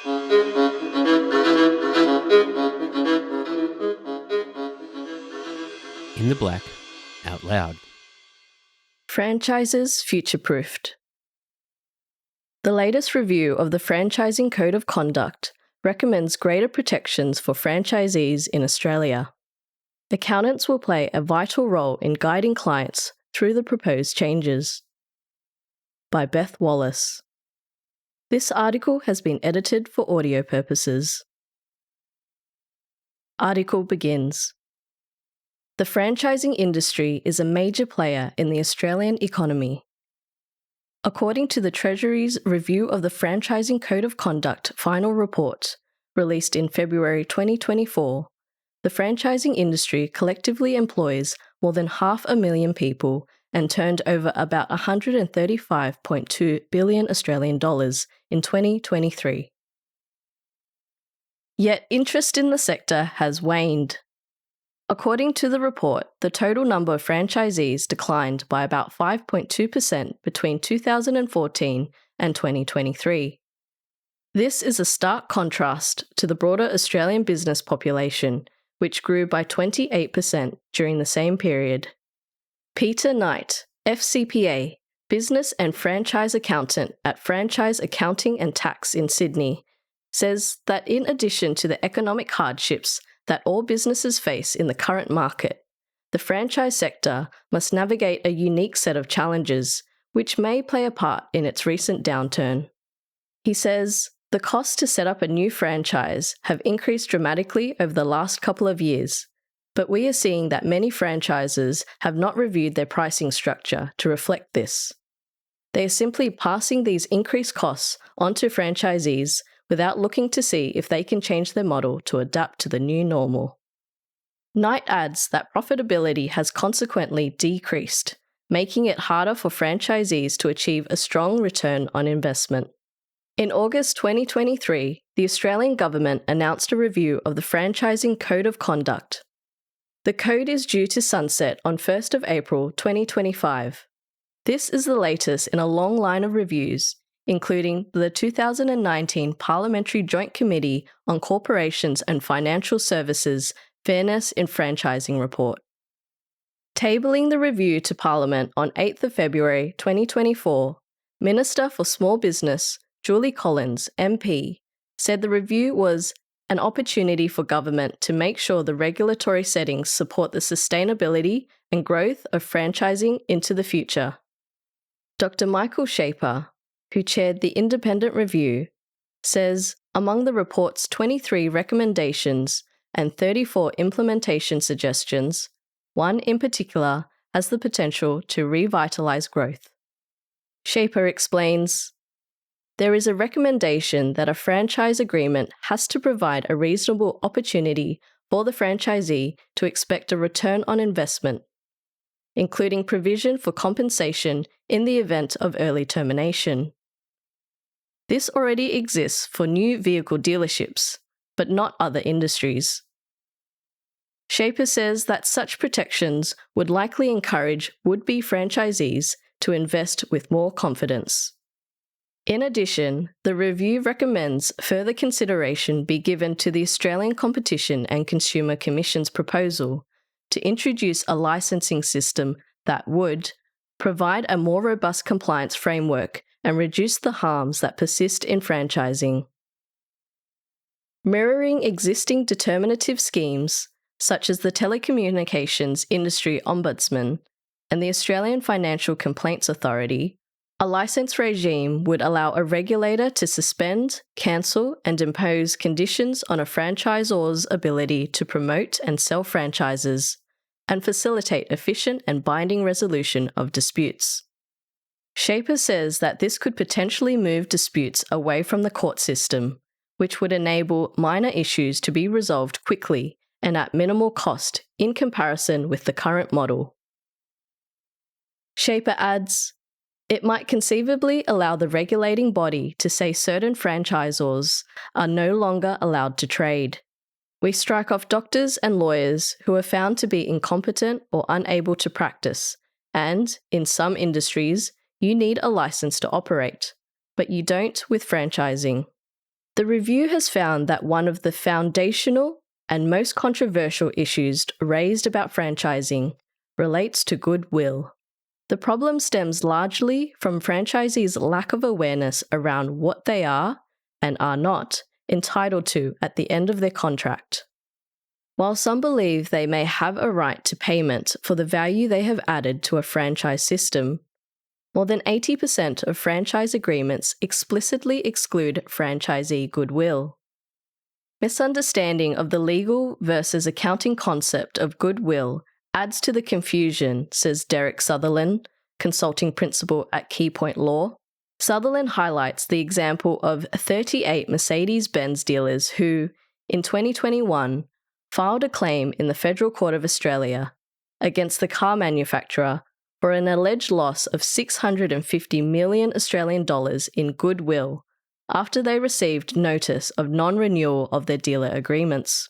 In the Black Out Loud. Franchises future-proofed. The latest review of the Franchising Code of Conduct recommends greater protections for franchisees in Australia. Accountants will play a vital role in guiding clients through the proposed changes. By Beth Wallace. This article has been edited for audio purposes. Article begins. The franchising industry is a major player in the Australian economy. According to the Treasury's review of the Franchising Code of Conduct final report, released in February 2024, the franchising industry collectively employs more than 500,000 people and turned over about 135.2 billion Australian dollars in 2023. Yet interest in the sector has waned. According to the report, the total number of franchisees declined by about 5.2% between 2014 and 2023. This is a stark contrast to the broader Australian business population, which grew by 28% during the same period. Peter Knight, FCPA, Business and Franchise Accountant at Franchise Accounting and Tax in Sydney, says that in addition to the economic hardships that all businesses face in the current market, the franchise sector must navigate a unique set of challenges, which may play a part in its recent downturn. He says, the costs to set up a new franchise have increased dramatically over the last couple of years, but we are seeing that many franchises have not reviewed their pricing structure to reflect this. They are simply passing these increased costs onto franchisees without looking to see if they can change their model to adapt to the new normal. Knight adds that profitability has consequently decreased, making it harder for franchisees to achieve a strong return on investment. In August 2023, the Australian government announced a review of the Franchising Code of Conduct. The code is due to sunset on 1st of April 2025. This is the latest in a long line of reviews, including the 2019 Parliamentary Joint Committee on Corporations and Financial Services Fairness in Franchising report. Tabling the review to Parliament on 8th of February 2024, Minister for Small Business, Julie Collins, MP, said the review was an opportunity for government to make sure the regulatory settings support the sustainability and growth of franchising into the future. Dr. Michael Shaper, who chaired the independent review, says among the report's 23 recommendations and 34 implementation suggestions, one in particular has the potential to revitalise growth. Shaper explains, there is a recommendation that a franchise agreement has to provide a reasonable opportunity for the franchisee to expect a return on investment, including provision for compensation in the event of early termination. This already exists for new vehicle dealerships, but not other industries. Shaper says that such protections would likely encourage would-be franchisees to invest with more confidence. In addition, the review recommends further consideration be given to the Australian Competition and Consumer Commission's proposal to introduce a licensing system that would provide a more robust compliance framework and reduce the harms that persist in franchising. Mirroring existing determinative schemes, such as the Telecommunications Industry Ombudsman and the Australian Financial Complaints Authority, a licence regime would allow a regulator to suspend, cancel, and impose conditions on a franchisor's ability to promote and sell franchises, and facilitate efficient and binding resolution of disputes. Shaper says that this could potentially move disputes away from the court system, which would enable minor issues to be resolved quickly and at minimal cost in comparison with the current model. Shaper adds, it might conceivably allow the regulating body to say certain franchisors are no longer allowed to trade. We strike off doctors and lawyers who are found to be incompetent or unable to practice, and, in some industries, you need a license to operate, but you don't with franchising. The review has found that one of the foundational and most controversial issues raised about franchising relates to goodwill. The problem stems largely from franchisees' lack of awareness around what they are and are not entitled to at the end of their contract. While some believe they may have a right to payment for the value they have added to a franchise system, more than 80% of franchise agreements explicitly exclude franchisee goodwill. Misunderstanding of the legal versus accounting concept of goodwill adds to the confusion, says Derek Sutherland, consulting principal at Keypoint Law. Sutherland highlights the example of 38 Mercedes-Benz dealers who, in 2021, filed a claim in the Federal Court of Australia against the car manufacturer for an alleged loss of 650 million Australian dollars in goodwill after they received notice of non-renewal of their dealer agreements.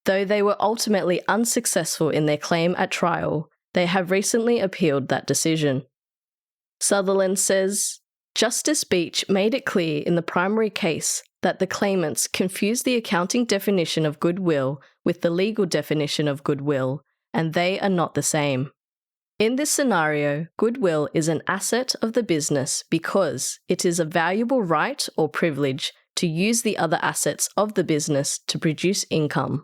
Though they were ultimately unsuccessful in their claim at trial, they have recently appealed that decision. Sutherland says, Justice Beach made it clear in the primary case that the claimants confused the accounting definition of goodwill with the legal definition of goodwill, and they are not the same. In this scenario, goodwill is an asset of the business because it is a valuable right or privilege to use the other assets of the business to produce income.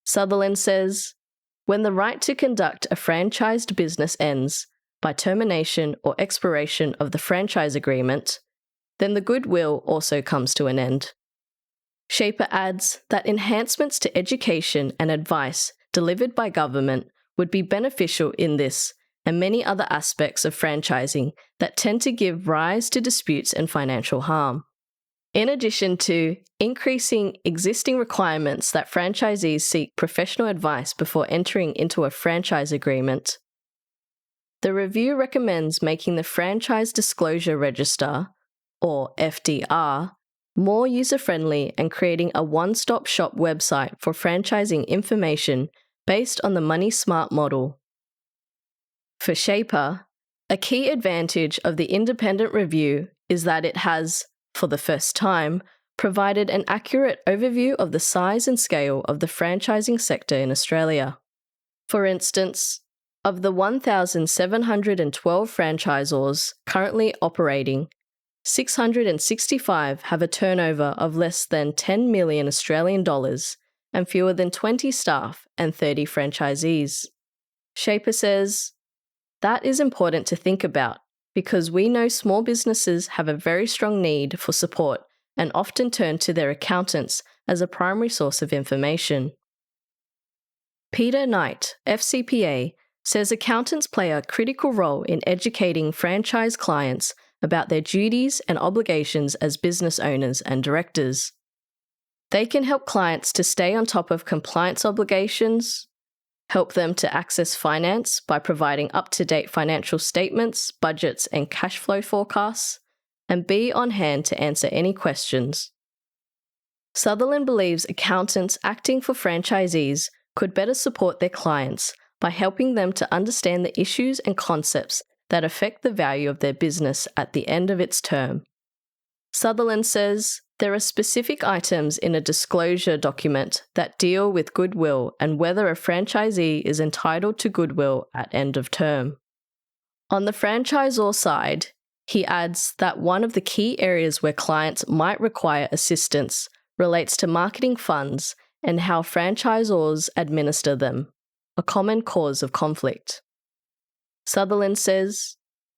Sutherland says, when the right to conduct a franchised business ends by termination or expiration of the franchise agreement, then the goodwill also comes to an end. Shaper adds that enhancements to education and advice delivered by government would be beneficial in this and many other aspects of franchising that tend to give rise to disputes and financial harm. In addition to increasing existing requirements that franchisees seek professional advice before entering into a franchise agreement, the review recommends making the Franchise Disclosure Register, or FDR, more user-friendly and creating a one-stop shop website for franchising information based on the Money Smart model. For Shaper, a key advantage of the independent review is that it has, for the first time, provided an accurate overview of the size and scale of the franchising sector in Australia. For instance, of the 1,712 franchisors currently operating, 665 have a turnover of less than 10 million Australian dollars and fewer than 20 staff and 30 franchisees. Shaper says, that is important to think about because we know small businesses have a very strong need for support and often turn to their accountants as a primary source of information. Peter Knight, FCPA, says accountants play a critical role in educating franchise clients about their duties and obligations as business owners and directors. They can help clients to stay on top of compliance obligations, help them to access finance by providing up-to-date financial statements, budgets, and cash flow forecasts, and be on hand to answer any questions. Sutherland believes accountants acting for franchisees could better support their clients by helping them to understand the issues and concepts that affect the value of their business at the end of its term. Sutherland says, there are specific items in a disclosure document that deal with goodwill and whether a franchisee is entitled to goodwill at end of term. On the franchisor side, he adds that one of the key areas where clients might require assistance relates to marketing funds and how franchisors administer them, a common cause of conflict. Sutherland says,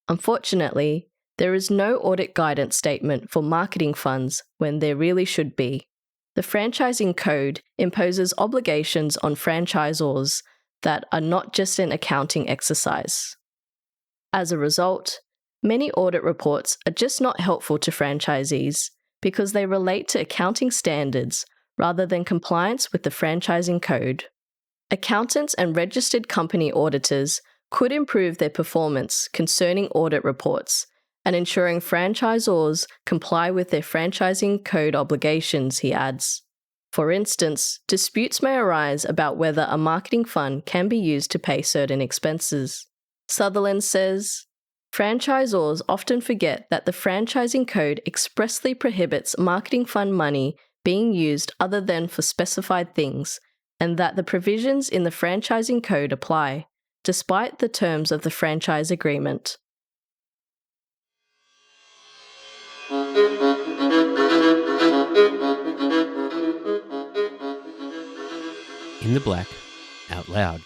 unfortunately, there is no audit guidance statement for marketing funds when there really should be. The franchising code imposes obligations on franchisors that are not just an accounting exercise. As a result, many audit reports are just not helpful to franchisees because they relate to accounting standards rather than compliance with the franchising code. Accountants and registered company auditors could improve their performance concerning audit reports and ensuring franchisors comply with their franchising code obligations, he adds. For instance, disputes may arise about whether a marketing fund can be used to pay certain expenses. Sutherland says, Franchisors often forget that the franchising code expressly prohibits marketing fund money being used other than for specified things, and that the provisions in the franchising code apply, despite the terms of the franchise agreement. In the Black Out Loud.